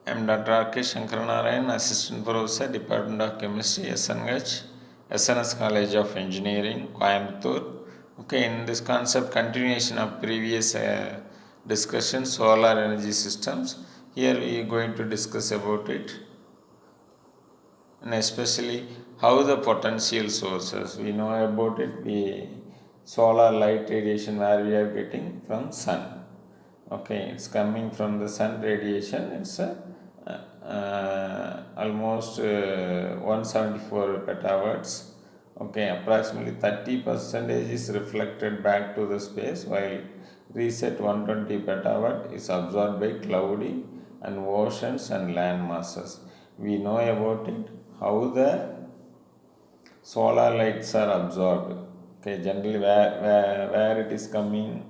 I am Dr. R.K. Shankaranarayan, Assistant Professor, Department of Chemistry, SNS College of Engineering, Coimbatore. Okay, in this concept, continuation of previous discussion, solar energy systems. Here we are going to discuss about it, and especially how the potential sources. We know about it, the solar light radiation where we are getting from sun. Okay, it's coming from the sun radiation. It's almost 174 petawatts. Okay, approximately 30% is reflected back to the space, while reset 120 petawatt is absorbed by cloudy and oceans and land masses. We know about it, how the solar lights are absorbed. Okay, generally where it is coming,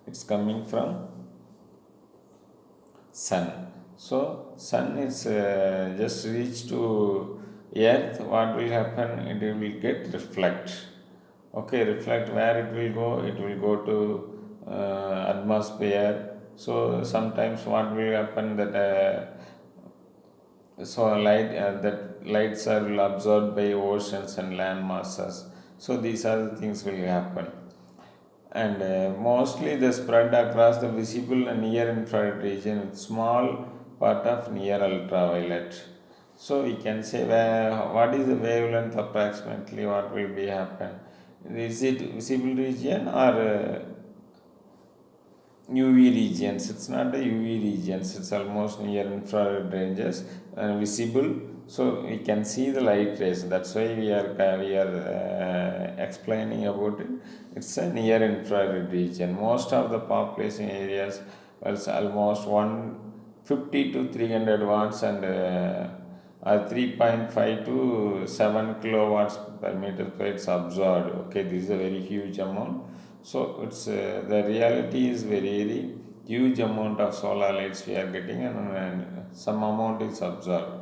it's coming from sun. So sun is just reach to earth. What will happen? It will get reflect. Okay, reflect where it will go? It will go to atmosphere. So sometimes what will happen that that lights are will absorbed by oceans and land masses. So these are the things will happen, and mostly they spread across the visible and near infrared region with small part of near ultraviolet. So we can say what is the wavelength approximately, what will be happen. Is it visible region or UV regions? It's not the UV regions, it's almost near infrared ranges and visible. So we can see the light rays. That's why we are explaining about it. It's a near infrared region. Most of the population areas was almost 150 to 300 watts and 3.5 to 7 kilowatts per meter square. It's absorbed. Okay, this is a very huge amount. So it's the reality is very huge amount of solar lights we are getting, and some amount is absorbed.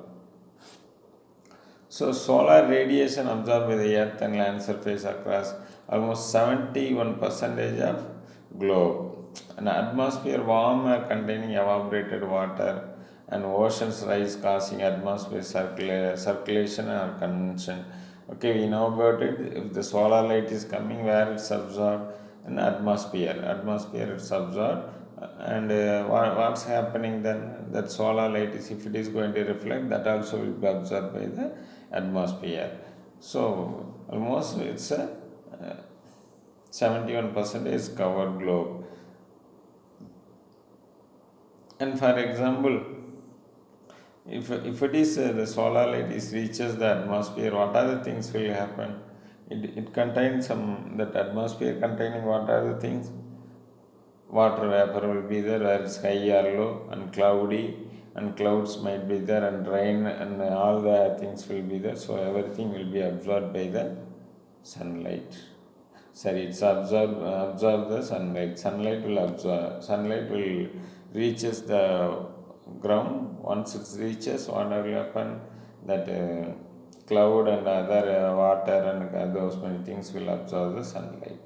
So solar radiation absorbed by the earth and land surface across almost 71% of globe. An atmosphere warm air containing evaporated water, and oceans rise causing atmosphere circulation or convection. Okay, we know about it. If the solar light is coming, where it's absorbed? In atmosphere it's absorbed, and what's happening then? That solar light is, if it is going to reflect, that also will be absorbed by the atmosphere. So almost it's a 71% is covered globe. And for example, if it is the solar light is reaches the atmosphere, what are the things will happen? It contains some, that atmosphere containing what are the things? Water vapor will be there where it's high or low, and cloudy, and clouds might be there, and rain, and all the things will be there. So everything will be absorbed by the sunlight. Sorry, it's absorb the sunlight. Sunlight will reaches the ground. Once it reaches, what will happen? That cloud and other water and those many things will absorb the sunlight.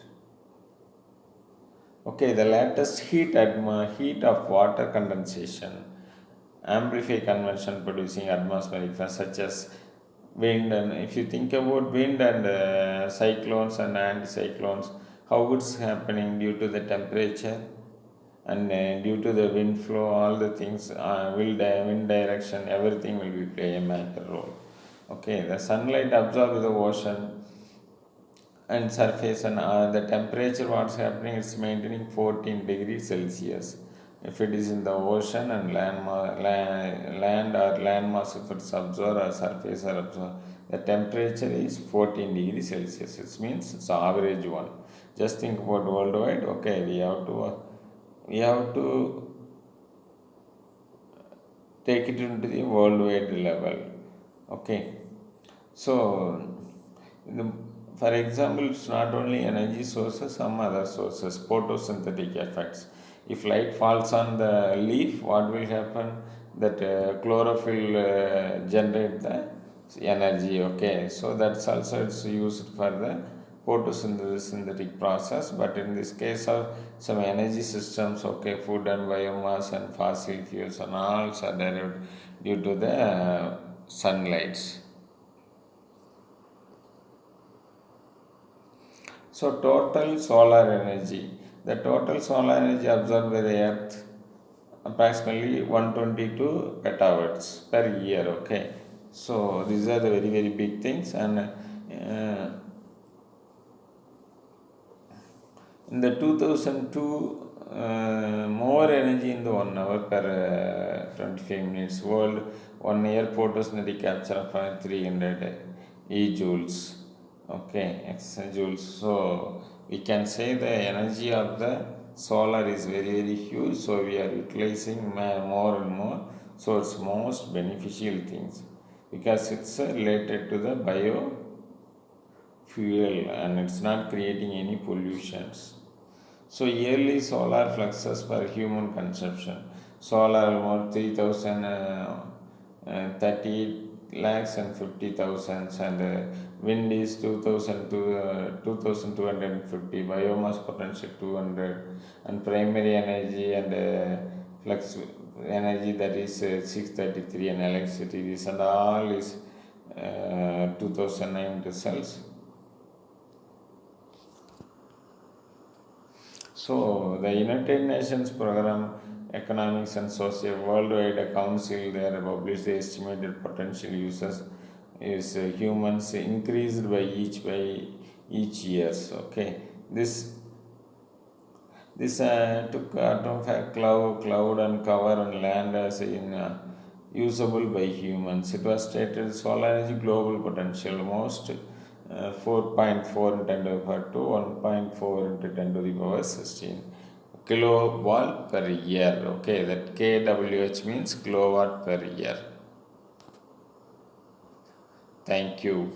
Okay, the latest heat of water condensation amplify convection producing atmospheric force such as wind. And if you think about wind and cyclones and anticyclones, how it's happening due to the temperature and due to the wind flow, all the things, wind direction, everything will be play a major role. Okay, the sunlight absorbs the ocean and surface, and the temperature what's happening is maintaining 14 degrees Celsius. If it is in the ocean and land or land mass, if it's absorbed or surface or absorbed, the temperature is 14 degrees Celsius. It means it's average one. Just think about worldwide. Okay, we have to take it into the worldwide level. Okay, so for example, it's not only energy sources, some other sources, photosynthetic effects. If light falls on the leaf, what will happen? That chlorophyll generate the energy. Okay, so that's also it's used for the photosynthetic process, but in this case of some energy systems, okay, food and biomass and fossil fuels and all are derived due to the sunlights. So total solar energy, the total solar energy absorbed by the earth approximately 122 petawatts per year, okay. So these are the very very big things, and in the 2002, more energy in the 1 hour per 25 minutes. World 1 year photosynthetic capture of 300 e-joules. Okay, exajoules. So we can say the energy of the solar is very very huge. So we are utilizing more and more. So it's most beneficial things because it's related to the biofuel and it's not creating any pollutions. So yearly solar fluxes per human consumption. Solar almost 30 lakhs and 50,000, and wind is 2,250, biomass potential 200, and primary energy and flux energy, that is 633, and electricity this and all is 2009 results. So the United Nations Program Economics and Social Worldwide Council there published the estimated potential uses is humans increased by each years. Okay, this took fact cloud and cover and land as in usable by humans. It was stated solar energy global potential most 4.4 into 10 to the power to 1.4 into 10 to the power 16 kilowatt per year. Okay, that kWh means kilowatt per year. Thank you.